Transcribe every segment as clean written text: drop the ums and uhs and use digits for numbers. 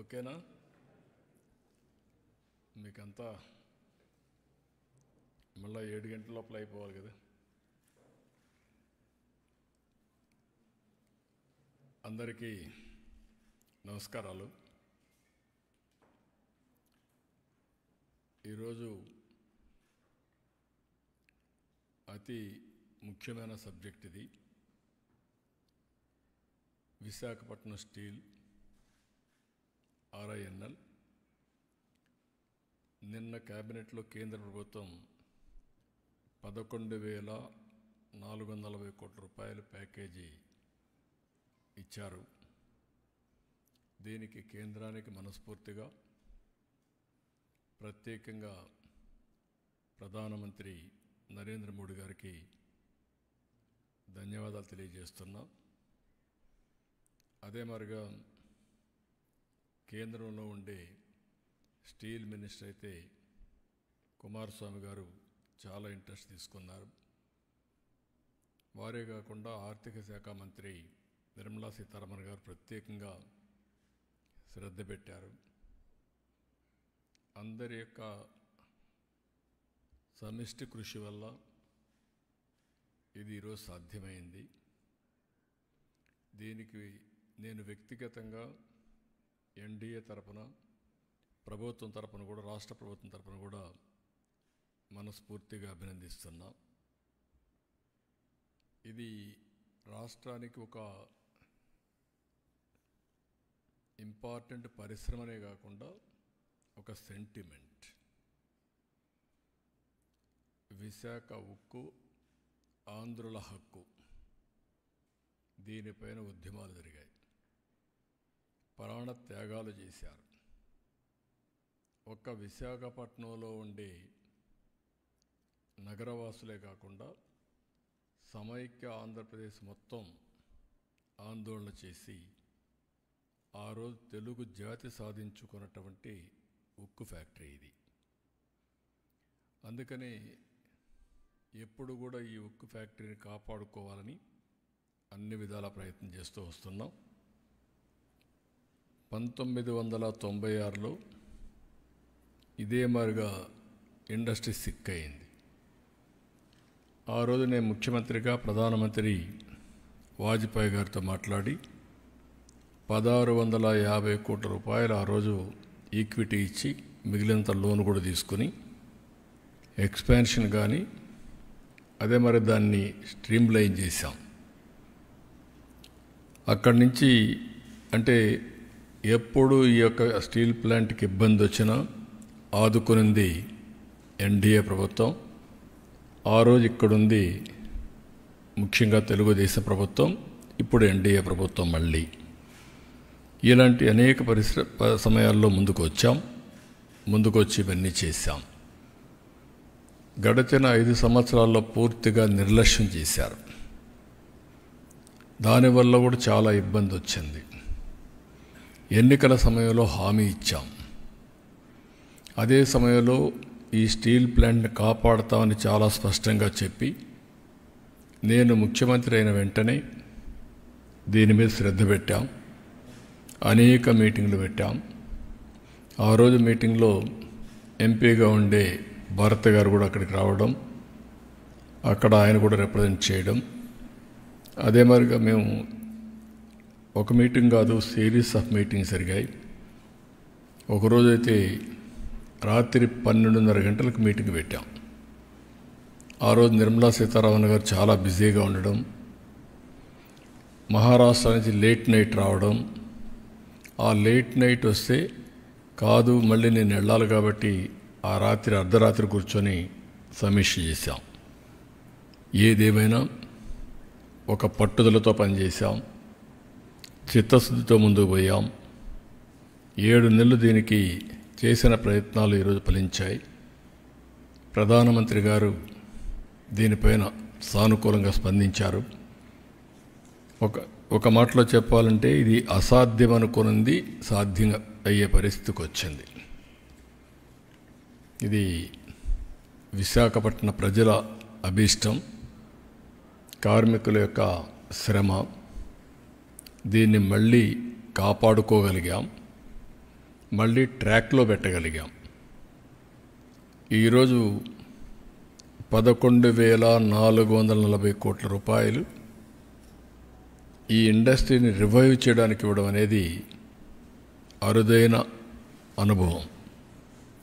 ఓకేనా? మీకంతా మళ్ళీ 7 గంటల లోపల అయిపోవాలి కదా. అందరికీ నమస్కారాలు. ఈరోజు అతి ముఖ్యమైన సబ్జెక్ట్ ఇది. విశాఖపట్నం స్టీల్ RINL నిన్న క్యాబినెట్లో కేంద్ర ప్రభుత్వం 11,440 కోట్ల రూపాయల ప్యాకేజీ ఇచ్చారు. దీనికి కేంద్రానికి మనస్ఫూర్తిగా ప్రత్యేకంగా ప్రధానమంత్రి నరేంద్ర మోడీ గారికి ధన్యవాదాలు తెలియజేస్తున్నా. అదే మరిగా కేంద్రంలో ఉండే స్టీల్ మినిస్టర్ అయితే కుమారస్వామి గారు చాలా ఇంట్రెస్ట్ తీసుకున్నారు. వారే కాకుండా ఆర్థిక శాఖ మంత్రి నిర్మలా సీతారామన్ గారు ప్రత్యేకంగా శ్రద్ధ పెట్టారు. అందరి యొక్క సమిష్టి కృషి వల్ల ఇది ఈరోజు సాధ్యమైంది. దీనికి నేను వ్యక్తిగతంగా ఎన్డీఏ తరపున, ప్రభుత్వం తరపున కూడా, రాష్ట్ర ప్రభుత్వం తరపున కూడా మనస్ఫూర్తిగా అభినందిస్తున్నా. ఇది రాష్ట్రానికి ఒక ఇంపార్టెంట్ పరిశ్రమనే కాకుండా ఒక సెంటిమెంట్. విశాఖ ఉక్కు ఆంధ్రుల హక్కు, దీనిపైన ఉద్యమాలు జరిగాయి, ప్రాణ త్యాగాలు చేశారు. ఒక్క విశాఖపట్నంలో ఉండే నగరవాసులే కాకుండా సమైక్య ఆంధ్రప్రదేశ్ మొత్తం ఆందోళన చేసి ఆ రోజు తెలుగు జాతి సాధించుకున్నటువంటి ఉక్కు ఫ్యాక్టరీ ఇది. అందుకని ఎప్పుడు కూడా ఈ ఉక్కు ఫ్యాక్టరీని కాపాడుకోవాలని అన్ని విధాల ప్రయత్నం చేస్తూ వస్తున్నాం. 1996లో ఇదే మాదిరిగా ఇండస్ట్రీ సిక్ అయింది. ఆ రోజు నేను ముఖ్యమంత్రిగా ప్రధానమంత్రి వాజ్పేయి గారితో మాట్లాడి 1,650 కోట్ల రూపాయలు ఆ రోజు ఈక్విటీ ఇచ్చి మిగిలినంత లోన్ కూడా తీసుకుని ఎక్స్పాన్షన్ కానీ అదే మరి దాన్ని స్ట్రీమ్ లైన్ చేశాం. అక్కడి నుంచి అంటే ఎప్పుడు ఈ యొక్క స్టీల్ ప్లాంట్కి ఇబ్బంది వచ్చినా ఆదుకునింది ఎన్డీఏ ప్రభుత్వం. ఆ రోజు ఇక్కడుంది ముఖ్యంగా తెలుగుదేశం ప్రభుత్వం, ఇప్పుడు ఎన్డీఏ ప్రభుత్వం. మళ్ళీ ఇలాంటి అనేక సమయాల్లో ముందుకు వచ్చి ఇవన్నీ చేశాం. గడిచిన 5 సంవత్సరాల్లో పూర్తిగా నిర్లక్ష్యం చేశారు. దానివల్ల కూడా చాలా ఇబ్బంది వచ్చింది. ఎన్నికల సమయంలో హామీ ఇచ్చాం. అదే సమయంలో ఈ స్టీల్ ప్లాంట్ని కాపాడుతామని చాలా స్పష్టంగా చెప్పి నేను ముఖ్యమంత్రి అయిన వెంటనే దీని మీద శ్రద్ధ పెట్టాం. అనేక మీటింగ్లు పెట్టాం. ఆ రోజు మీటింగ్లో ఎంపీగా ఉండే భరత్ గారు కూడా అక్కడికి రావడం, అక్కడ ఆయన కూడా రిప్రజెంట్ చేయడం. అదే మరిగా మేము ఒక మీటింగ్ కాదు, సిరీస్ ఆఫ్ మీటింగ్స్ జరిగాయి. ఒకరోజైతే రాత్రి 12:30 గంటలకు మీటింగ్ పెట్టాం. ఆ రోజు నిర్మలా సీతారామన్ గారు చాలా బిజీగా ఉండడం, మహారాష్ట్ర నుంచి లేట్ నైట్ రావడం. ఆ లేట్ నైట్ వస్తే కాదు మళ్ళీ నేను వెళ్ళాలి కాబట్టి ఆ రాత్రి అర్ధరాత్రి కూర్చొని సమీక్ష చేశాం. ఏదేమైనా ఒక పట్టుదలతో పనిచేశాం, చిత్తశుద్ధితో ముందుకు పోయాం. 7 నెలలు దీనికి చేసిన ప్రయత్నాలు ఈరోజు ఫలించాయి. ప్రధానమంత్రి గారు దీనిపైన సానుకూలంగా స్పందించారు. ఒక మాటలో చెప్పాలంటే ఇది అసాధ్యం అనుకున్నది సాధ్యం అయ్యే పరిస్థితికి వచ్చింది. ఇది విశాఖపట్నం ప్రజల అభీష్టం, కార్మికుల యొక్క శ్రమ. దీన్ని మళ్ళీ కాపాడుకోగలిగాం. మళ్ళీ ట్రాక్లో పెట్టగలిగాం. ఈరోజు 11,440 కోట్ల రూపాయలు ఈ ఇండస్ట్రీని రివైవ్ చేయడానికి ఇవ్వడం అనేది అరుదైన అనుభవం.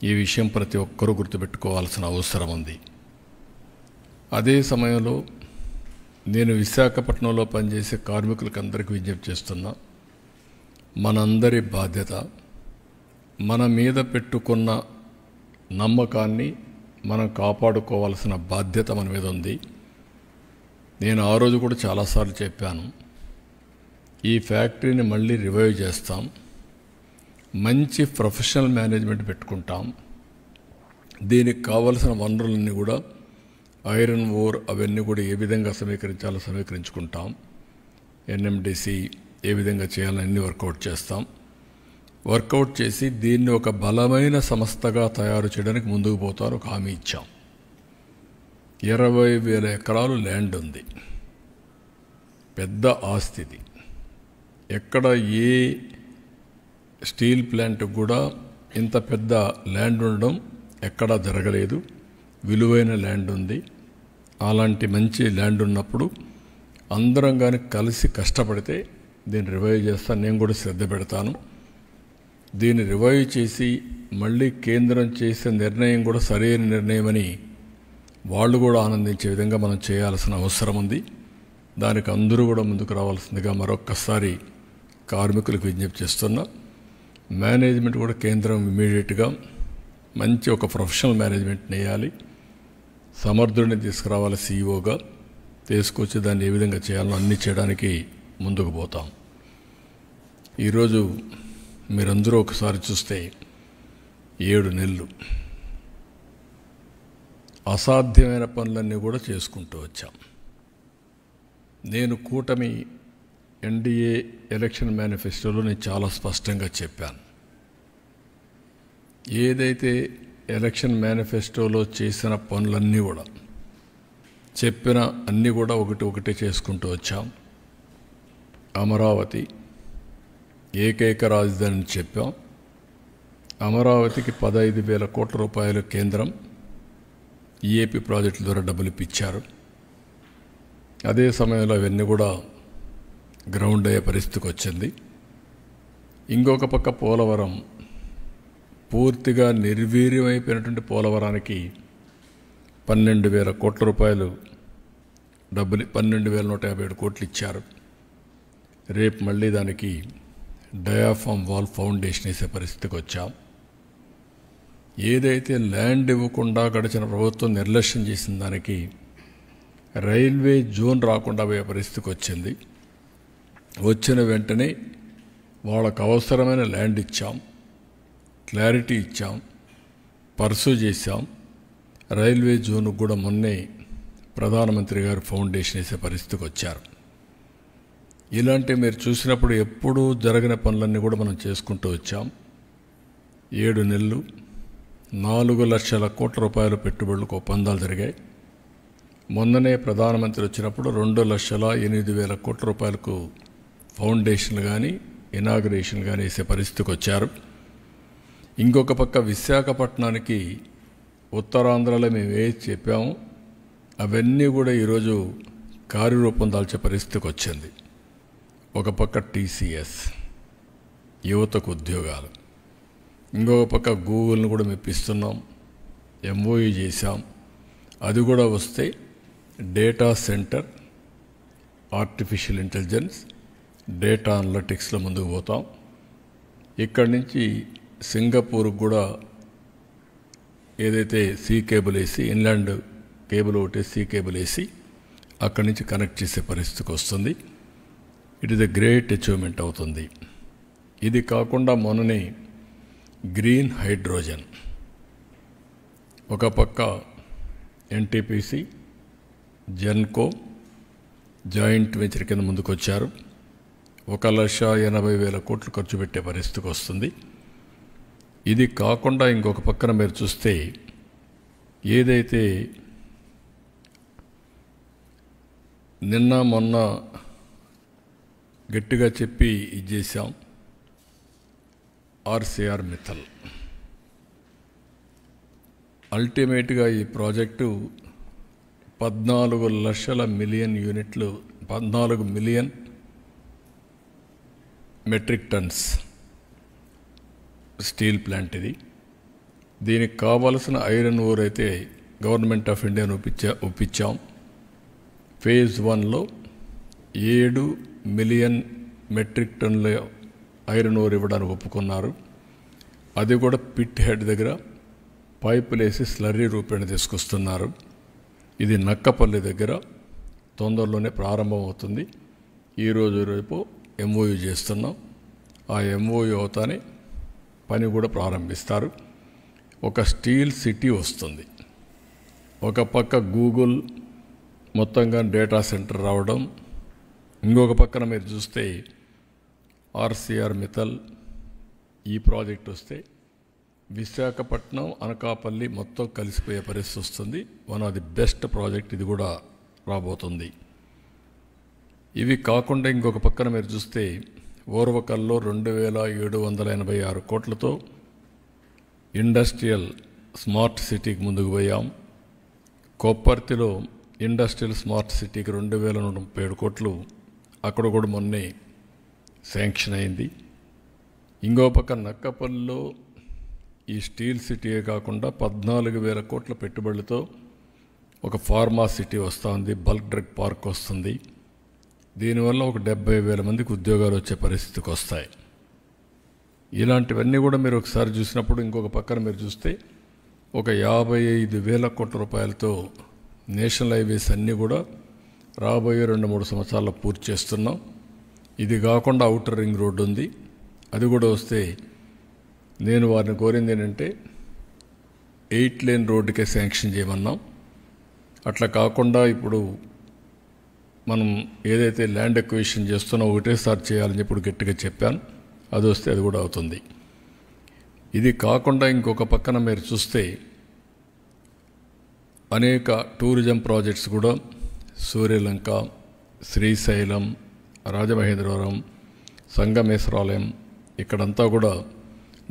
ఈ విషయం ప్రతి ఒక్కరూ గుర్తుపెట్టుకోవాల్సిన అవసరం ఉంది. అదే సమయంలో నేను విశాఖపట్నంలో పనిచేసే కార్మికులకు అందరికీ విజ్ఞప్తి చేస్తున్నా, మనందరి బాధ్యత, మన మీద పెట్టుకున్న నమ్మకాన్ని మనం కాపాడుకోవాల్సిన బాధ్యత మన మీద ఉంది. నేను ఆ రోజు కూడా చాలాసార్లు చెప్పాను, ఈ ఫ్యాక్టరీని మళ్ళీ రివైవ్ చేస్తాం, మంచి ప్రొఫెషనల్ మేనేజ్మెంట్ పెట్టుకుంటాం, దీనికి కావలసిన వనరులన్నీ కూడా ఐరన్ ఓర్ అవన్నీ కూడా ఏ విధంగా సమీకరించాలో సమీకరించుకుంటాం, ఎన్ఎండిసి ఏ విధంగా చేయాలని అన్ని వర్కౌట్ చేస్తాం. వర్కౌట్ చేసి దీన్ని ఒక బలమైన సంస్థగా తయారు చేయడానికి ముందుకు పోతారు ఒక హామీ ఇచ్చాం. 20,000 ఎకరాలు ల్యాండ్ ఉంది, పెద్ద ఆస్తిది. ఎక్కడ ఏ స్టీల్ ప్లాంట్ కూడా ఇంత పెద్ద ల్యాండ్ ఉండడం ఎక్కడా జరగలేదు. విలువైన ల్యాండ్ ఉంది. అలాంటి మంచి ల్యాండ్ ఉన్నప్పుడు అందరం కానీ కలిసి కష్టపడితే దీన్ని రివైవ్ చేస్తాను. నేను కూడా శ్రద్ధ పెడతాను. దీన్ని రివైవ్ చేసి మళ్ళీ కేంద్రం చేసే నిర్ణయం కూడా సరైన నిర్ణయం అని వాళ్ళు కూడా ఆనందించే విధంగా మనం చేయాల్సిన అవసరం ఉంది. దానికి అందరూ కూడా ముందుకు రావాల్సిందిగా మరొక్కసారి కార్మికులకు విజ్ఞప్తి చేస్తున్నా. మేనేజ్మెంట్ కూడా కేంద్రం ఇమీడియట్గా మంచి ఒక ప్రొఫెషనల్ మేనేజ్మెంట్ వేయాలి. సమర్థుడిని తీసుకురావాలి, సీఈఓగా తీసుకొచ్చి దాన్ని ఏ విధంగా చేయాలో అన్నీ చేయడానికి ముందుకు పోతాం. ఈరోజు మీరందరూ ఒకసారి చూస్తే 7 నెలలు అసాధ్యమైన పనులన్నీ కూడా చేసుకుంటూ వచ్చాం. నేను కూటమి ఎన్డీఏ ఎలక్షన్ మేనిఫెస్టోలో నేను చాలా స్పష్టంగా చెప్పాను, ఏదైతే ఎలక్షన్ మేనిఫెస్టోలో చేసిన పనులన్నీ కూడా చెప్పిన అన్నీ కూడా ఒకటి చేసుకుంటూ వచ్చాం. అమరావతి ఏకైక రాజధానిని చెప్పాం. అమరావతికి 15,000 కోట్ల రూపాయలు కేంద్రం ఈఏపీ ప్రాజెక్టుల ద్వారా డబ్బులు ఇప్పించారు. అదే సమయంలో అవన్నీ కూడా గ్రౌండ్ అయ్యే పరిస్థితికి వచ్చింది. ఇంకొక పక్క పోలవరం పూర్తిగా నిర్వీర్యమైపోయినటువంటి పోలవరానికి 12,000 కోట్ల రూపాయలు డబ్బులు 12,157 కోట్లు ఇచ్చారు. రేపు మళ్ళీ దానికి డయాఫామ్ వాల్ ఫౌండేషన్ వేసే పరిస్థితికి వచ్చాం. ఏదైతే ల్యాండ్ ఇవ్వకుండా గడిచిన ప్రభుత్వం నిర్లక్ష్యం చేసిన దానికి రైల్వే జోన్ రాకుండా పోయే పరిస్థితికి వచ్చింది. వచ్చిన వెంటనే వాళ్ళకు అవసరమైన ల్యాండ్ ఇచ్చాం, క్లారిటీ ఇచ్చాం, పర్సూ చేశాం. రైల్వే జోన్కు కూడా మొన్నే ప్రధానమంత్రి గారు ఫౌండేషన్ వేసే పరిస్థితికి వచ్చారు. ఇలాంటి మీరు చూసినప్పుడు ఎప్పుడూ జరగని పనులన్నీ కూడా మనం చేసుకుంటూ వచ్చాం. 7 నెలలు 4 లక్షల కోట్ల రూపాయల పెట్టుబడులకు ఒప్పందాలు జరిగాయి. మొన్ననే ప్రధానమంత్రి వచ్చినప్పుడు 2,08,000 కోట్ల రూపాయలకు ఫౌండేషన్లు కానీ ఇనాగరేషన్ కానీ వేసే పరిస్థితికి వచ్చారు. ఇంకొక పక్క విశాఖపట్నానికి ఉత్తరాంధ్రలో మేము ఏది చెప్పాము అవన్నీ కూడా ఈరోజు కార్యరూపం దాల్చే పరిస్థితికి వచ్చింది. ఒక పక్క టీసీఎస్ యువతకు ఉద్యోగాలు, ఇంకొక పక్క గూగుల్ని కూడా మెప్పిస్తున్నాం, ఎంఓయూ చేశాం. అది కూడా వస్తే data centre, artificial intelligence, data అనలిటిక్స్లో ముందుకు పోతాం. ఇక్కడి నుంచి సింగపూర్కి కూడా ఏదైతే సీ కేబుల్ వేసి ఇన్లాండ్ కేబుల్ ఒకటి సీ కేబుల్ వేసి అక్కడి నుంచి కనెక్ట్ చేసే పరిస్థితికి వస్తుంది. It is a great achievement అవుతుంది. ఇది కాకుండా మొన్ననే గ్రీన్ హైడ్రోజన్ ఒక పక్క ఎన్టీపీసీ జెన్కో జాయింట్ వెంచర్ కింద ముందుకు వచ్చారు. 1,80,000 కోట్లు ఖర్చు పెట్టే పరిస్థితికి వస్తుంది. ఇది కాకుండా ఇంకొక పక్కన మీరు చూస్తే ఏదైతే నిన్న మొన్న గట్టిగా చెప్పి ఇది చేశాం, ఆర్సీఆర్ మిత్తల్. అల్టిమేట్గా ఈ ప్రాజెక్టు 14 లక్షల మిలియన్ యూనిట్లు, 14 million metric tons steel plant ఇది. దీనికి కావలసిన ఐరన్ ఓర్ అయితే గవర్నమెంట్ ఆఫ్ ఇండియాను ఒప్పించాం. ఫేజ్ 1లో 7 మిలియన్ మెట్రిక్ టన్నుల ఐరన్ ఓర్ ఇవ్వడానికి ఒప్పుకున్నారు. అది కూడా పిట్ హెడ్ దగ్గర పైపులేసి స్లర్రీ రూపేణ తీసుకొస్తున్నారు. ఇది నక్కపల్లి దగ్గర తొందరలోనే ప్రారంభం అవుతుంది. ఈరోజు రేపు ఎంఓయూ చేస్తున్నాం. ఆ ఎంఓయూ అవుతానే పని కూడా ప్రారంభిస్తారు. ఒక స్టీల్ సిటీ వస్తుంది. ఒక పక్క గూగుల్ మొత్తంగా డేటా సెంటర్ రావడం, ఇంకొక పక్కన మీరు చూస్తే ఆర్సీఆర్ మిత్తల్ ఈ ప్రాజెక్ట్ వస్తే విశాఖపట్నం, అనకాపల్లి మొత్తం కలిసిపోయే పరిస్థితి వస్తుంది. One of the best project ఇది కూడా రాబోతుంది. ఇవి కాకుండా ఇంకొక పక్కన మీరు చూస్తే ఓర్వకల్లో 2786 కోట్లతో ఇండస్ట్రియల్ స్మార్ట్ సిటీకి ముందుకు పోయాం. కొప్పర్తిలో ఇండస్ట్రియల్ స్మార్ట్ సిటీకి 2137 కోట్లు అక్కడ కూడా మొన్నే శాంక్షన్ అయింది. ఇంకో పక్క నక్కపల్లిలో ఈ స్టీల్ సిటీయే కాకుండా 14,000 కోట్ల పెట్టుబడులతో ఒక ఫార్మా సిటీ వస్తుంది, బల్క్ డ్రగ్ పార్క్ వస్తుంది. దీనివల్ల ఒక 70,000 మందికి ఉద్యోగాలు వచ్చే పరిస్థితికి వస్తాయి. ఇలాంటివన్నీ కూడా మీరు ఒకసారి చూసినప్పుడు ఇంకొక పక్కన మీరు చూస్తే ఒక 55,000 కోట్ల రూపాయలతో నేషనల్ హైవేస్ అన్నీ కూడా రాబోయే 2-3 సంవత్సరాల్లో పూర్తి చేస్తున్నాం. ఇది కాకుండా ఔటర్ రింగ్ రోడ్డు ఉంది, అది కూడా వస్తే నేను వారిని కోరింది ఏంటంటే 8 లేన్ రోడ్డుకే శాంక్షన్ చేయమన్నాం. అట్లా కాకుండా ఇప్పుడు మనం ఏదైతే ల్యాండ్ ఎక్విజిషన్ చేస్తున్నా ఒకటేసారి చేయాలని ఇప్పుడు గట్టిగా చెప్పాను. అది వస్తే అది కూడా అవుతుంది. ఇది కాకుండా ఇంకొక పక్కన మీరు చూస్తే అనేక టూరిజం ప్రాజెక్ట్స్ కూడా సూర్యలంక, శ్రీశైలం, రాజమహేంద్రవరం, సంగమేశ్వరాలయం ఇక్కడంతా కూడా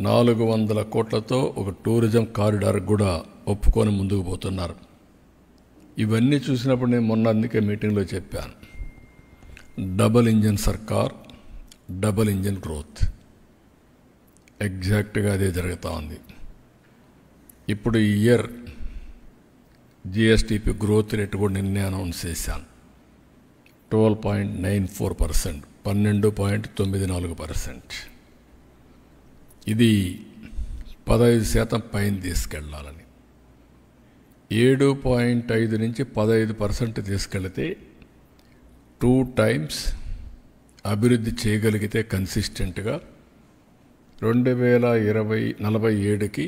400 కోట్లతో ఒక టూరిజం కారిడార్ కూడా ఒప్పుకొని ముందుకు పోతున్నారు. ఇవన్నీ చూసినప్పుడు నేను మొన్న అందుకే మీటింగ్లో చెప్పాను, డబుల్ ఇంజన్ సర్కార్, డబుల్ ఇంజన్ గ్రోత్. ఎగ్జాక్ట్గా అదే జరుగుతూ ఉంది. ఇప్పుడు ఈ ఇయర్ జిఎస్టిపి గ్రోత్ రేట్ కూడా నిన్నే అనౌన్స్ చేశాను. 12.94%, 12.94%. ఇది 15% పైన తీసుకెళ్లాలని. 7.5 నుంచి 15% తీసుకెళ్తే 2 టైమ్స్ అభివృద్ధి చేయగలిగితే కన్సిస్టెంట్గా 2047కి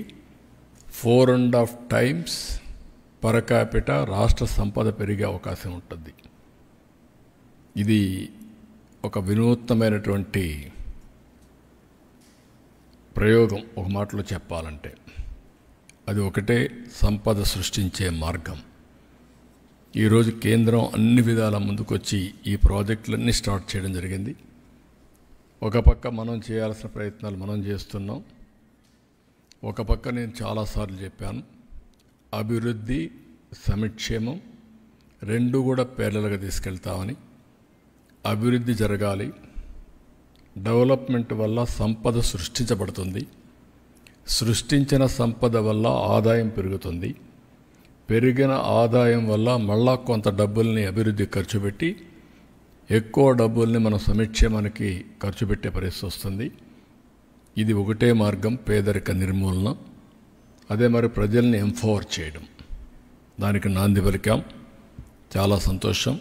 4.5 టైమ్స్ పర్ క్యాపిటా రాష్ట్ర సంపద పెరిగే అవకాశం ఉంటుంది. ఇది ఒక వినూత్నమైనటువంటి ప్రయోగం. ఒక మాటలో చెప్పాలంటే అది ఒకటే సంపద సృష్టించే మార్గం. ఈరోజు కేంద్రం అన్ని విధాల ముందుకొచ్చి ఈ ప్రాజెక్టులన్నీ స్టార్ట్ చేయడం జరిగింది. ఒక పక్క మనం చేయాల్సిన ప్రయత్నాలు మనం చేస్తున్నాం. ఒక పక్క నేను చాలాసార్లు చెప్పాను, అభివృద్ధి, సంక్షేమం రెండు కూడా పేర్లలుగా తీసుకెళ్తామని. అభివృద్ధి జరగాలి, డెవలప్మెంట్ వల్ల సంపద సృష్టించబడుతుంది, సృష్టించిన సంపద వల్ల ఆదాయం పెరుగుతుంది, పెరిగిన ఆదాయం వల్ల మళ్ళా కొంత డబ్బుల్ని అభివృద్ధి ఖర్చు పెట్టి ఎక్కువ డబ్బుల్ని మన సంక్షేమానికి ఖర్చు పెట్టే పరిస్థితి వస్తుంది. ఇది ఒకటే మార్గం, పేదరిక నిర్మూలన. అదే మరి ప్రజల్ని ఎంపవర్ చేయడం, దానికి నాంది పలికాం. చాలా సంతోషం.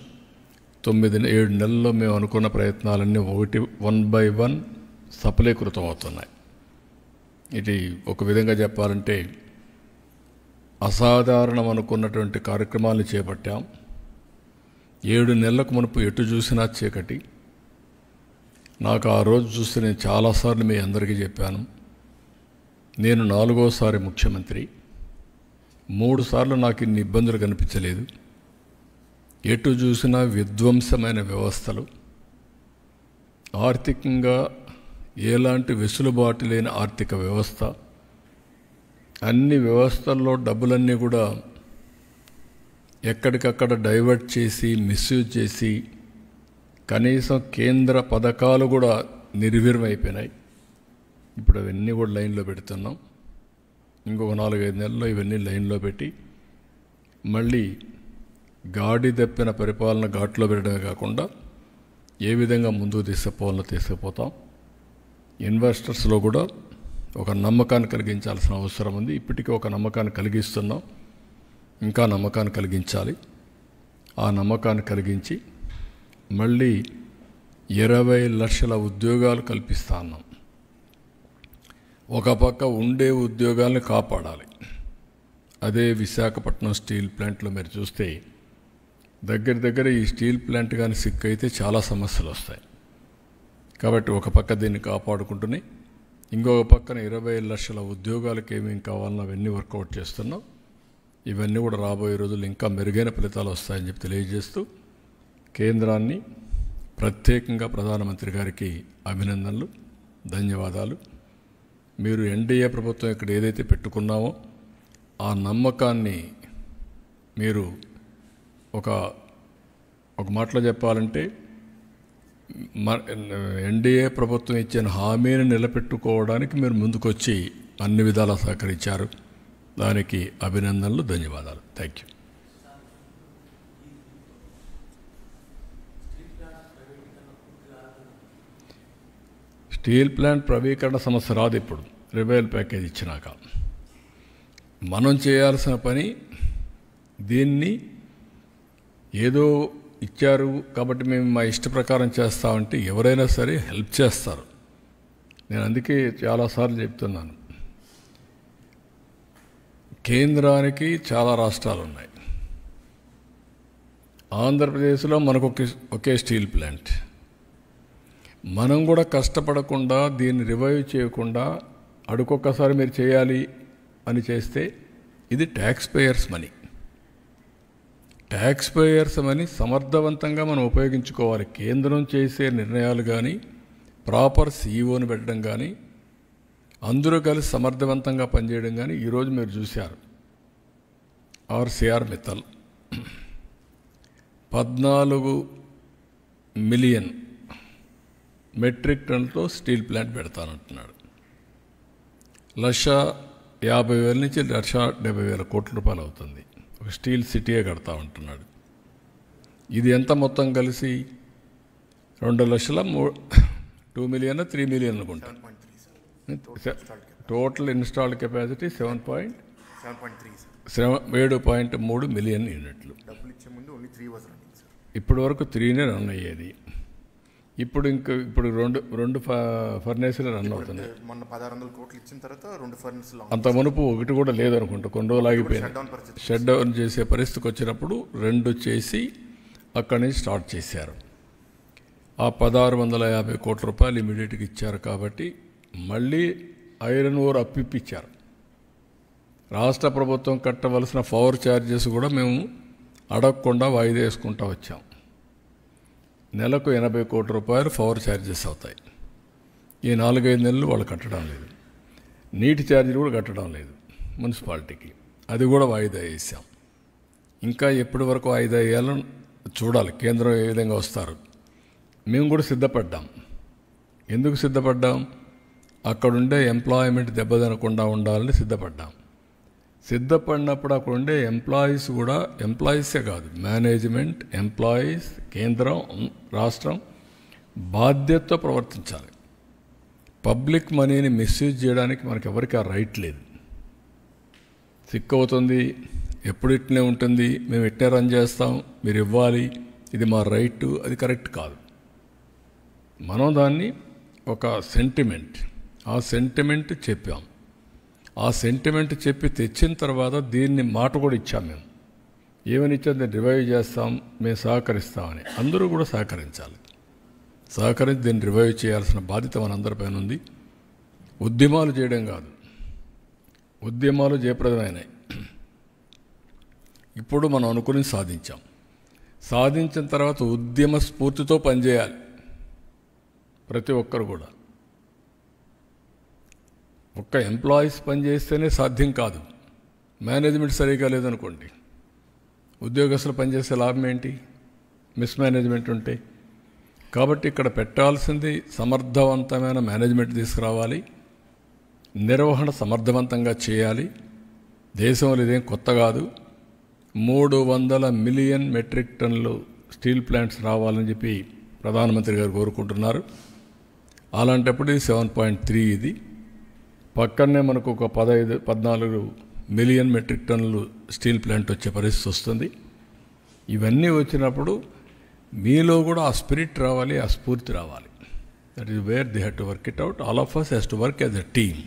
9-7 నెలల్లో మేము అనుకున్న ప్రయత్నాలన్నీ 1 by 1 సఫలీకృతం అవుతున్నాయి. ఇది ఒక విధంగా చెప్పాలంటే అసాధారణం అనుకున్నటువంటి కార్యక్రమాలను చేపట్టాం. 7 నెలలకు మునుపు ఎటు చూసినా చీకటి. నాకు ఆ రోజు చూస్తే నేను చాలాసార్లు మీ అందరికీ చెప్పాను, నేను 4వసారి ముఖ్యమంత్రి, 3 సార్లు నాకు ఇన్ని ఇబ్బందులు కనిపించలేదు. ఎటు చూసినా విధ్వంసమైన వ్యవస్థలు, ఆర్థికంగా ఎలాంటి వెసులుబాటు లేని ఆర్థిక వ్యవస్థ. అన్ని వ్యవస్థల్లో డబ్బులన్నీ కూడా ఎక్కడికక్కడ డైవర్ట్ చేసి మిస్యూజ్ చేసి కనీసం కేంద్ర పథకాలు కూడా నిర్వీర్యమైపోయినాయి. ఇప్పుడు అవన్నీ కూడా లైన్లో పెడుతున్నాం. ఇంకొక 4-5 నెలల్లో ఇవన్నీ లైన్లో పెట్టి మళ్ళీ గాడి తప్పిన పరిపాలన ఘాట్లో పెట్టడమే కాకుండా ఏ విధంగా ముందుకు తీసుకుపోతాం. ఇన్వెస్టర్స్లో కూడా ఒక నమ్మకాన్ని కలిగించాల్సిన అవసరం ఉంది. ఇప్పటికీ ఒక నమ్మకాన్ని కలిగిస్తున్నాం, ఇంకా నమ్మకాన్ని కలిగించాలి. ఆ నమ్మకాన్ని కలిగించి మళ్ళీ 20 లక్షల ఉద్యోగాలు కల్పిస్తా ఉన్నాం. ఒక పక్క ఉండే ఉద్యోగాలను కాపాడాలి. అదే విశాఖపట్నం స్టీల్ ప్లాంట్లో మీరు చూస్తే దగ్గర ఈ స్టీల్ ప్లాంట్ కానీ సిక్ అయితే చాలా సమస్యలు వస్తాయి. కాబట్టి ఒక పక్క దీన్ని కాపాడుకుంటూనే ఇంకొక పక్కన 20 లక్షల ఉద్యోగాలకు ఏమేమి కావాలన్నా అవన్నీ వర్కౌట్ చేస్తున్నాం. ఇవన్నీ కూడా రాబోయే రోజుల్లో ఇంకా మెరుగైన ఫలితాలు వస్తాయని చెప్పి తెలియజేస్తూ కేంద్రాన్ని ప్రత్యేకంగా ప్రధానమంత్రి గారికి అభినందనలు, ధన్యవాదాలు. మీరు ఎన్డీఏ ప్రభుత్వం ఇక్కడ ఏదైతే పెట్టుకున్నామో ఆ నమ్మకాన్ని మీరు ఒక మాటలో చెప్పాలంటే ఎన్డీఏ ప్రభుత్వం ఇచ్చిన హామీని నిలబెట్టుకోవడానికి మీరు ముందుకొచ్చి అన్ని విధాలా సహకరించారు. దానికి అభినందనలు, ధన్యవాదాలు. Thank you. స్టీల్ ప్లాంట్ ప్రైవేటీకరణ సమస్య రాదు. ఇప్పుడు రివైవల్ ప్యాకేజ్ ఇచ్చినాక మనం చేయాల్సిన పని, దీన్ని ఏదో ఇచ్చారు కాబట్టి మేము మా ఇష్ట ప్రకారం చేస్తామంటే ఎవరైనా సరే హెల్ప్ చేస్తారు. నేను అందుకే చాలాసార్లు చెప్తున్నాను, కేంద్రానికి చాలా రాష్ట్రాలు ఉన్నాయి. ఆంధ్రప్రదేశ్లో మనకు ఒకే స్టీల్ ప్లాంట్. మనం కూడా కష్టపడకుండా దీన్ని రివైవ్ చేయకుండా అడుకొక్కసారి మీరు చేయాలి అని చేస్తే ఇది tax payers money. Tax payers money సమర్థవంతంగా మనం ఉపయోగించుకోవాలి. కేంద్రం చేసే నిర్ణయాలు కానీ, ప్రాపర్ సీఈఓని పెట్టడం కానీ, అందరూ కలిసి సమర్థవంతంగా పనిచేయడం కానీ ఈరోజు మీరు చూశారు. ఆర్సీఆర్ మిత్తల్ 14 మిలియన్ మెట్రిక్ టన్నులతో స్టీల్ ప్లాంట్ పెడతానంటున్నాడు. 1,50,000 నుంచి 1,70,000 కోట్ల రూపాయలు అవుతుంది. ఒక స్టీల్ సిటీయే కడతా ఉంటున్నాడు. ఇది ఎంత మొత్తం కలిసి 2 మిలియన్ 3 మిలియన్ అనుకుంటాను. టోటల్ ఇన్స్టాల్డ్ కెపాసిటీ 7.3 మిలియన్ యూనిట్లు. ఇప్పటి వరకు 3నే రన్ అయ్యేది. ఇప్పుడు రెండు ఫర్నేసులు రన్ అవుతున్నాయి. మొన్న 1,600 కోట్లు ఇచ్చిన తర్వాత 2 ఫర్నేసులు, అంత మునుపు ఒకటి కూడా లేదనుకుంటా. కొన్ని రోజులు ఆగిపోయింది. షట్ డౌన్ చేసే పరిస్థితికి వచ్చినప్పుడు 2 చేసి అక్కడి నుంచి స్టార్ట్ చేశారు. ఆ 1,650 కోట్ల రూపాయలు ఇమీడియట్గా ఇచ్చారు. కాబట్టి మళ్ళీ ఐరన్ ఓర్ అప్పిప్పించారు. రాష్ట్ర ప్రభుత్వం కట్టవలసిన పవర్ ఛార్జెస్ కూడా మేము అడగకుండా వాయిదా వేసుకుంటూ వచ్చాం. నెలకు 80 కోట్ల రూపాయలు పవర్ ఛార్జెస్ అవుతాయి. ఈ 4-5 నెలలు వాళ్ళు కట్టడం లేదు. నీటి ఛార్జీలు కూడా కట్టడం లేదు మున్సిపాలిటీకి. అది కూడా వాయిదా వేసాం. ఇంకా ఎప్పటి వరకు వాయిదా వేయాలో చూడాలి. కేంద్రం ఏ విధంగా వస్తారు. మేము కూడా సిద్ధపడ్డాం. ఎందుకు సిద్ధపడ్డాం? అక్కడుండే ఎంప్లాయ్మెంట్ దెబ్బతినకుండా ఉండాలని సిద్ధపడ్డాం. సిద్ధపడినప్పుడు అక్కడ ఉండే ఎంప్లాయీస్ కూడా, ఎంప్లాయీసే కాదు, మేనేజ్మెంట్, ఎంప్లాయీస్, కేంద్రం, రాష్ట్రం బాధ్యతతో ప్రవర్తించాలి. పబ్లిక్ మనీని మిస్యూజ్ చేయడానికి మనకి ఎవరికి ఆ రైట్ లేదు. సిక్ అవుతుంది, ఎప్పుడు ఇట్నే ఉంటుంది, మేము ఇట్నే రన్ చేస్తాం, మీరు ఇవ్వాలి, ఇది మా రైట్, అది కరెక్ట్ కాదు. మనం దాన్ని ఒక సెంటిమెంట్, ఆ సెంటిమెంట్ చెప్పాం. ఆ సెంటిమెంట్ చెప్పి తెచ్చిన తర్వాత దీన్ని మాట కూడా ఇచ్చాం. మేము ఏమని ఇచ్చాం? దీన్ని రివైవ్ చేస్తాం, మేము సహకరిస్తామని. అందరూ కూడా సహకరించాలి. సహకరించి దీన్ని రివైవ్ చేయాల్సిన బాధ్యత మనందరిపైన ఉంది. ఉద్యమాలు చేయడం కాదు, ఉద్యమాలు జయప్రదమైనాయి. ఇప్పుడు మనం అనుకుని సాధించాం. సాధించిన తర్వాత ఉద్యమ స్ఫూర్తితో పనిచేయాలి ప్రతి ఒక్కరు కూడా. ఒక్క ఎంప్లాయీస్ పనిచేస్తేనే సాధ్యం కాదు. మేనేజ్మెంట్ సరిగా లేదనుకోండి, ఉద్యోగస్తులు పనిచేసే లాభం ఏంటి? మిస్మేనేజ్మెంట్ ఉంటే. కాబట్టి ఇక్కడ పెట్టాల్సింది సమర్థవంతమైన మేనేజ్మెంట్ తీసుకురావాలి, నిర్వహణ సమర్థవంతంగా చేయాలి. దేశంలో ఇదేం కొత్త కాదు. 300 మిలియన్ మెట్రిక్ టన్నులు స్టీల్ ప్లాంట్స్ రావాలని చెప్పి ప్రధానమంత్రి గారు కోరుకుంటున్నారు. అలాంటప్పుడు ఇది 7.3, ఇది పక్కనే మనకు ఒక 14 మిలియన్ మెట్రిక్ టన్నులు స్టీల్ ప్లాంట్ వచ్చే పరిస్థితి వస్తుంది. ఇవన్నీ వచ్చినప్పుడు మీలో కూడా ఆ స్పిరిట్ రావాలి, ఆ స్ఫూర్తి రావాలి. That is where they have to work it out. All of us has to work as a team.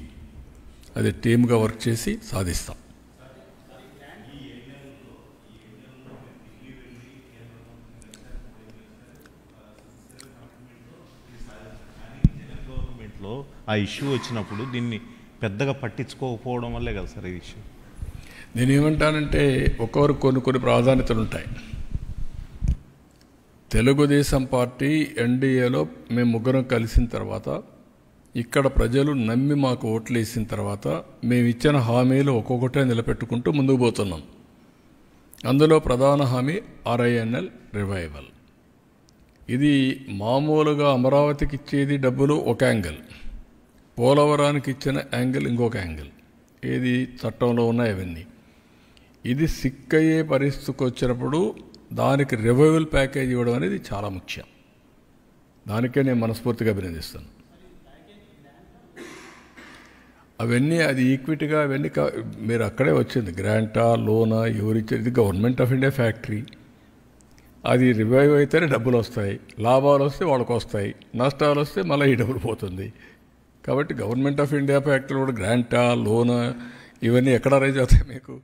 అది టీమ్గా వర్క్ చేసి సాధిస్తాం. గవర్నమెంట్లో ఆ ఇష్యూ వచ్చినప్పుడు దీన్ని పెద్దగా పట్టించుకోకపోవడం వల్లే కదా సార్ ఈ ఇష్యూ. నేనేమంటానంటే ఒక్కొక్కరు కొన్ని ప్రాధాన్యతలు ఉంటాయి. తెలుగుదేశం పార్టీ ఎన్డీఏలో మేము ముగ్గురం కలిసిన తర్వాత, ఇక్కడ ప్రజలు నమ్మి మాకు ఓట్లు వేసిన తర్వాత మేము ఇచ్చిన హామీలు ఒక్కొక్కటే నిలబెట్టుకుంటూ ముందుకు పోతున్నాం. అందులో ప్రధాన హామీ RINL రివైవల్. ఇది మామూలుగా అమరావతికి ఇచ్చేది డబ్బులు ఒక యాంగిల్, పోలవరానికి ఇచ్చిన యాంగిల్ ఇంకొక యాంగిల్. ఏది చట్టంలో ఉన్నాయి అవన్నీ. ఇది సిక్ అయ్యే పరిస్థితికి వచ్చినప్పుడు దానికి రివైవల్ ప్యాకేజ్ ఇవ్వడం అనేది చాలా ముఖ్యం. దానికే నేను మనస్ఫూర్తిగా అభినందిస్తాను. అవన్నీ అది ఈక్విటీగా అవన్నీ మీరు అక్కడే వచ్చింది. గ్రాంటా, లోనా, ఎవరిచ్చేది? ఇది గవర్నమెంట్ ఆఫ్ ఇండియా ఫ్యాక్టరీ. అది రివైవ్ అయితేనే డబ్బులు వస్తాయి. లాభాలు వస్తే వాళ్ళకు వస్తాయి, నష్టాలు వస్తే మళ్ళీ ఈ డబ్బులు పోతుంది. కాబట్టి గవర్నమెంట్ ఆఫ్ ఇండియా ఫ్యాక్టరీ కూడా గ్రాంటా, లోనా ఇవన్నీ ఎక్కడ రైజ్ అవుతాయి మీకు?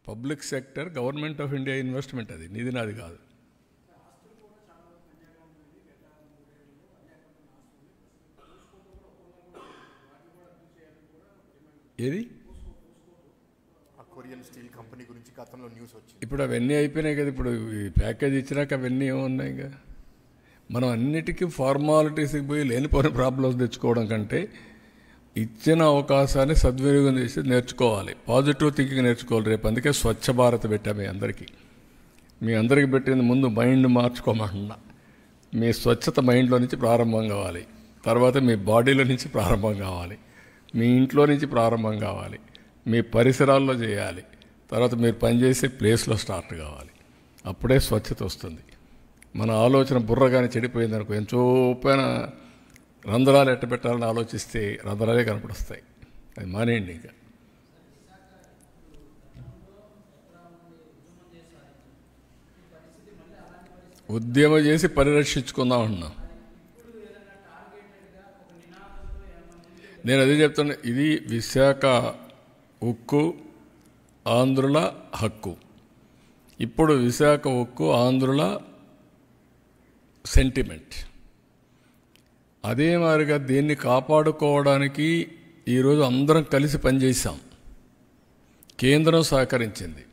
Public sector government of India investment. అది నీది నాది కాదు. ఏది కొరియన్ స్టీల్ కంపెనీ గురించి గతంలో న్యూస్ వచ్చింది. ఇప్పుడు అవన్నీ అయిపోయినాయి కదా. ఇప్పుడు ఈ ప్యాకేజ్ ఇచ్చినాక అవన్నీ ఏమున్నాయి? ఇంకా మనం అన్నిటికీ ఫార్మాలిటీస్కి పోయి లేనిపోయిన ప్రాబ్లమ్స్ తెచ్చుకోవడం కంటే ఇచ్చిన అవకాశాన్ని సద్వినియోగం చేసి నేర్చుకోవాలి. పాజిటివ్ థింకింగ్ నేర్చుకోవాలి. రేపు అందుకే స్వచ్ఛ భారత్ పెట్టాము మీ అందరికీ పెట్టింది. ముందు మైండ్ మార్చుకోమన్నా. మీ స్వచ్ఛత మైండ్లో నుంచి ప్రారంభం కావాలి, తర్వాత మీ బాడీలో నుంచి ప్రారంభం కావాలి, మీ ఇంట్లో నుంచి ప్రారంభం కావాలి, మీ పరిసరాల్లో చేయాలి, తర్వాత మీరు పనిచేసే ప్లేస్లో స్టార్ట్ కావాలి. అప్పుడే స్వచ్ఛత వస్తుంది. మన ఆలోచన బుర్రగానే చెడిపోయింది అనుకో, ఎంచోపైన రంధ్రాలు ఎట్ట పెట్టాలని ఆలోచిస్తే రంధ్రాలే కనపడుస్తాయి. అది మానేయండి. ఇంకా ఉద్యమం చేసి పరిరక్షించుకుందాం అన్నా. నేను అదే చెప్తున్నా. ఇది విశాఖ ఉక్కు ఆంధ్రుల హక్కు. ఇప్పుడు విశాఖ ఉక్కు ఆంధ్రుల సెంటిమెంట్. అదే మాదిరిగా దీన్ని కాపాడుకోవడానికి ఈరోజు అందరం కలిసి పనిచేశాం. కేంద్రం సహకరించింది.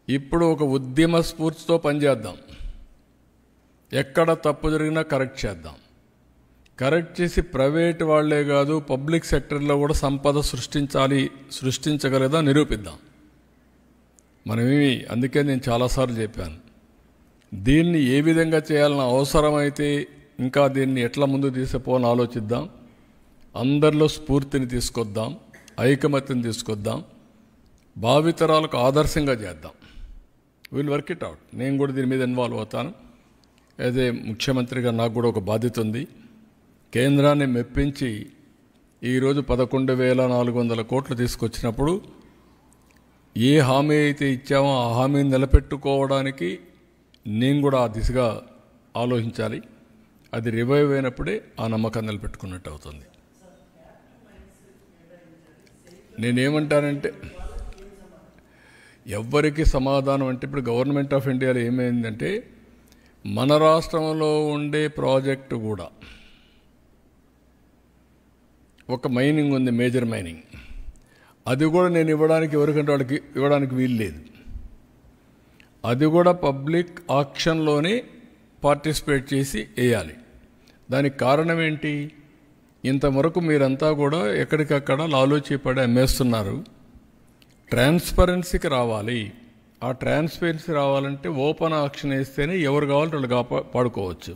ఇప్పుడు ఒక ఉద్యమ స్ఫూర్తితో పనిచేద్దాం. ఎక్కడ తప్పు జరిగినా కరెక్ట్ చేద్దాం. కరెక్ట్ చేసి ప్రైవేట్ వాళ్లే కాదు, పబ్లిక్ సెక్టర్లో కూడా సంపద సృష్టించగలదా నిరూపిద్దాం. మనమేమి, అందుకే నేను చాలాసార్లు చెప్పాను, దీన్ని ఏ విధంగా చేయాలన్న అవసరమైతే ఇంకా దీన్ని ఎట్లా ముందు తీసుకుపోవాలని ఆలోచిద్దాం. అందరిలో స్ఫూర్తిని తీసుకొద్దాం, ఐకమత్యం తీసుకొద్దాం, భావితరాలకు ఆదర్శంగా చేద్దాం. Will work it out. నేను కూడా దీని మీద ఇన్వాల్వ్ అవుతాను. అదే ముఖ్యమంత్రిగా నాకు కూడా ఒక బాధ్యత ఉంది. కేంద్రాన్ని మెప్పించి ఈరోజు 11,400 కోట్లు తీసుకొచ్చినప్పుడు ఏ హామీ అయితే ఇచ్చామో ఆ హామీని నిలబెట్టుకోవడానికి నేను కూడా ఆ దిశగా ఆలోచించాలి. అది రివైవ్ అయినప్పుడే ఆ నమ్మకం నిలబెట్టుకున్నట్టు అవుతుంది. నేనేమంటానంటే ఎవ్వరికి సమాధానం అంటే, ఇప్పుడు గవర్నమెంట్ ఆఫ్ ఇండియాలో ఏమైందంటే మన రాష్ట్రంలో ఉండే ప్రాజెక్టు కూడా ఒక మైనింగ్ ఉంది, మేజర్ మైనింగ్. అది కూడా నేను ఇవ్వడానికి ఎవరికంటే వాళ్ళకి ఇవ్వడానికి వీలు లేదు. అది కూడా పబ్లిక్ ఆక్షన్లోనే పార్టిసిపేట్ చేసి వేయాలి. దానికి కారణం ఏంటి? ఇంతవరకు మీరంతా కూడా ఎక్కడికక్కడ లాలూచి పడి అమ్మేస్తున్నారు. ట్రాన్స్పరెన్సీకి రావాలి. ఆ ట్రాన్స్పరెన్సీ రావాలంటే ఓపెన్ ఆక్షన్ వేస్తేనే ఎవరు కావాలంటే వాళ్ళు పాడుకోవచ్చు.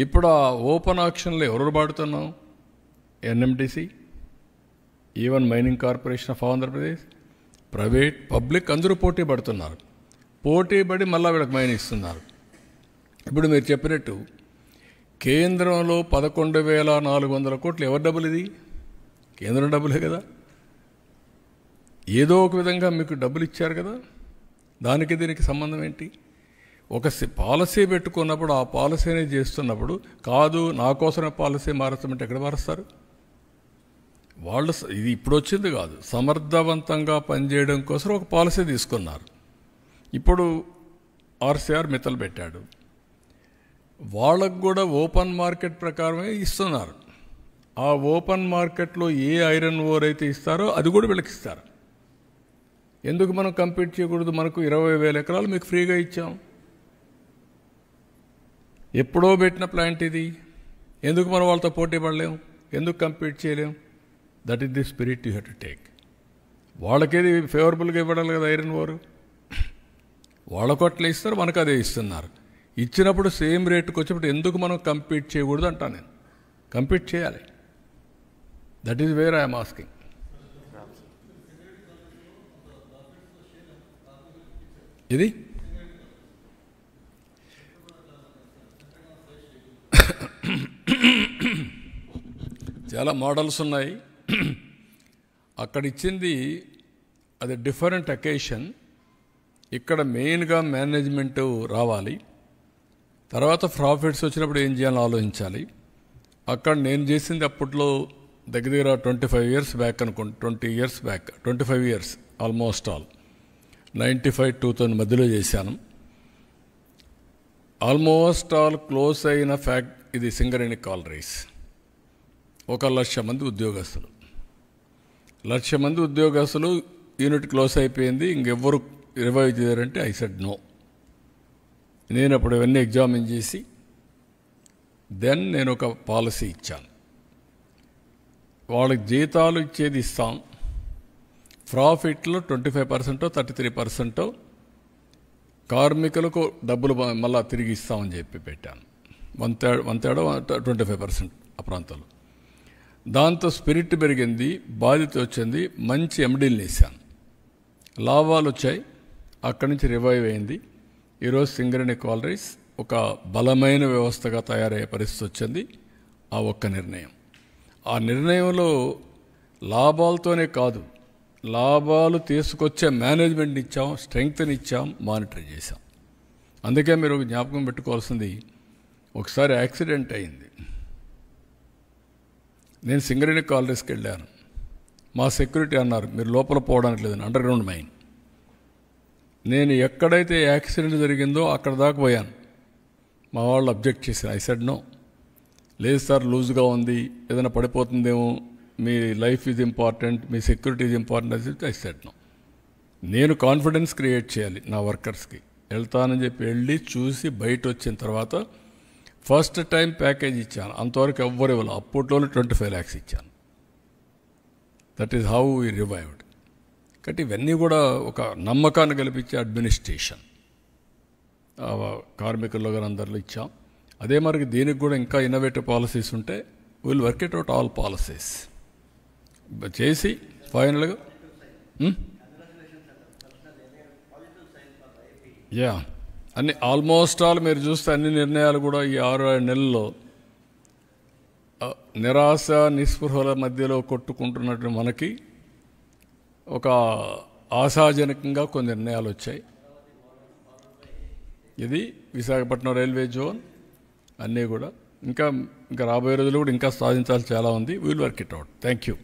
ఇప్పుడు ఆ ఓపెన్ ఆక్షన్లో ఎవరు పాడుతున్నాం? NMDC, even mining corporation of Andhra Pradesh, private, public అందరూ పోటీ పడుతున్నారు. పోటీ పడి మళ్ళీ వీళ్ళకి మైన్ ఇస్తున్నారు. ఇప్పుడు మీరు చెప్పినట్టు కేంద్రంలో 11,400 కోట్లు ఎవరి డబ్బులు? ఇది కేంద్రం డబ్బులే కదా. ఏదో ఒక విధంగా మీకు డబ్బులు ఇచ్చారు కదా. దానికి దీనికి సంబంధం ఏంటి? ఒక పాలసీ పెట్టుకున్నప్పుడు ఆ పాలసీని చేస్తున్నప్పుడు కాదు నా కోసమే పాలసీ మారుస్తామంటే ఎక్కడ మారుస్తారు? వాళ్ళు ఇది ఇప్పుడు వచ్చింది కాదు, సమర్థవంతంగా పనిచేయడం కోసం ఒక పాలసీ తీసుకున్నారు. ఇప్పుడు ఆర్సీఆర్ మిత్తలు పెట్టాడు. వాళ్ళకు కూడా ఓపెన్ మార్కెట్ ప్రకారమే ఇస్తున్నారు. ఆ ఓపెన్ మార్కెట్లో ఏ ఐరన్ ఓర్ అయితే ఇస్తారో అది కూడా వీళ్ళకి ఇస్తారు. ఎందుకు మనం కంపీట్ చేయకూడదు? మనకు 20,000 ఎకరాలు మీకు ఫ్రీగా ఇచ్చాం. ఎప్పుడో పెట్టిన ప్లాంట్ ఇది. ఎందుకు మనం వాళ్ళతో పోటీ పడలేం? ఎందుకు కంపీట్ చేయలేం? That is the spirit you have to take. వాళ్ళకేది ఫేవరబుల్గా ఇవ్వడాలి కదా ఐరన్ ఓర్. వాళ్ళకు అట్లా ఇస్తారు, మనకు అదే ఇస్తున్నారు. ఇచ్చినప్పుడు సేమ్ రేటుకి వచ్చినప్పుడు ఎందుకు మనం కంపీట్ చేయకూడదు అంటా నేను. కంపీట్ చేయాలి. That is where I'm asking. ఇది చాలా మోడల్స్ ఉన్నాయి. అక్కడ ఇచ్చింది అది డిఫరెంట్ అకేషన్. ఇక్కడ మెయిన్గా మేనేజ్మెంట్ రావాలి. తర్వాత ప్రాఫిట్స్ వచ్చినప్పుడు ఏం చేయాలని ఆలోచించాలి. అక్కడ నేను చేసింది అప్పట్లో దగ్గర 25 ఇయర్స్ బ్యాక్ అనుకోండి. 20 years back, 25 years almost all 95-2000 మధ్యలో చేశాను. ఆల్మోస్ట్ ఆల్ క్లోజ్ అయిన ఫ్యాక్ట్ ఇది సింగరేణి కాలరీస్. 1,00,000 మంది ఉద్యోగస్తులు. 1,00,000 మంది ఉద్యోగస్తులు, యూనిట్ క్లోజ్ అయిపోయింది. ఇంకెవ్వరు రివైవ్ చేయారంటే ఐ సెడ్ నో. నేను అప్పుడు ఇవన్నీ ఎగ్జామిన్ చేసి దెన్ నేను ఒక పాలసీ ఇచ్చాను. వాళ్ళకి జీతాలు ఇచ్చేది ఇస్తాం, ప్రాఫిట్లో 25%, 33% కార్మికులకు డబ్బులు మళ్ళీ తిరిగి ఇస్తామని చెప్పి పెట్టాను. 1/3 25% ఆ ప్రాంతంలో. దాంతో స్పిరిట్ పెరిగింది, బాధ్యత వచ్చింది, మంచి ఎండీలు వేసాను, లాభాలు వచ్చాయి. అక్కడి నుంచి రివైవ్ అయింది. ఈరోజు సింగరేణి కాలరీస్ ఒక బలమైన వ్యవస్థగా తయారయ్యే పరిస్థితి వచ్చింది. ఆ ఒక్క నిర్ణయం. ఆ నిర్ణయంలో లాభాలతోనే కాదు, లాభాలు తీసుకొచ్చే మేనేజ్మెంట్ని ఇచ్చాం, స్ట్రెంగ్త్ని ఇచ్చాం, మానిటర్ చేశాం. అందుకే మీరు జ్ఞాపకం పెట్టుకోవాల్సింది, ఒకసారి యాక్సిడెంట్ అయింది. నేను సింగరేణి కాలరీస్కి వెళ్ళాను. మా సెక్యూరిటీ అన్నారు మీరు లోపల పోవడానికి లేదని, అండర్ గ్రౌండ్ మైన్. నేను ఎక్కడైతే యాక్సిడెంట్ జరిగిందో అక్కడ దాకా పోయాను. మా వాళ్ళు అబ్జెక్ట్ చేశారు. I said no. లేదు సార్ లూజ్గా ఉంది, ఏదైనా పడిపోతుందేమో, మీ లైఫ్ ఈజ్ ఇంపార్టెంట్, మీ సెక్యూరిటీ ఈజ్ ఇంపార్టెంట్ అని చెప్పి ఐ సెడ్ నో. నేను కాన్ఫిడెన్స్ క్రియేట్ చేయాలి నా వర్కర్స్కి. వెళ్తానని చెప్పి వెళ్ళి చూసి బయట వచ్చిన తర్వాత ఫస్ట్ టైం ప్యాకేజ్ ఇచ్చాను. అంతవరకు ఎవ్వరు ఇవ్వాలి. అప్పట్లోనే 25 lakhs ఇచ్చాను. That is how we revived. కాబట్టి ఇవన్నీ కూడా ఒక నమ్మకాన్ని కల్పించే అడ్మినిస్ట్రేషన్ కార్మికుల్లో కానీ అందరిలో ఇచ్చాం. అదే మరి దీనికి కూడా ఇంకా ఇన్నోవేటివ్ పాలసీస్ ఉంటే will work it out all policies చేసి ఫైనల్గా యా అన్ని ఆల్మోస్ట్ ఆల్ మీరు చూస్తే అన్ని నిర్ణయాలు కూడా ఈ 6-7 నెలల్లో నిరాశ నిస్పృహల మధ్యలో కొట్టుకుంటున్నట్టు మనకి ఒక ఆశాజనకంగా కొన్ని నిర్ణయాలు వచ్చాయి. ఇది విశాఖపట్నం రైల్వే జోన్ అన్నీ కూడా ఇంకా రాబోయే రోజులు కూడా ఇంకా సాధించాల్సి చాలా ఉంది. Will work it out. Thank you.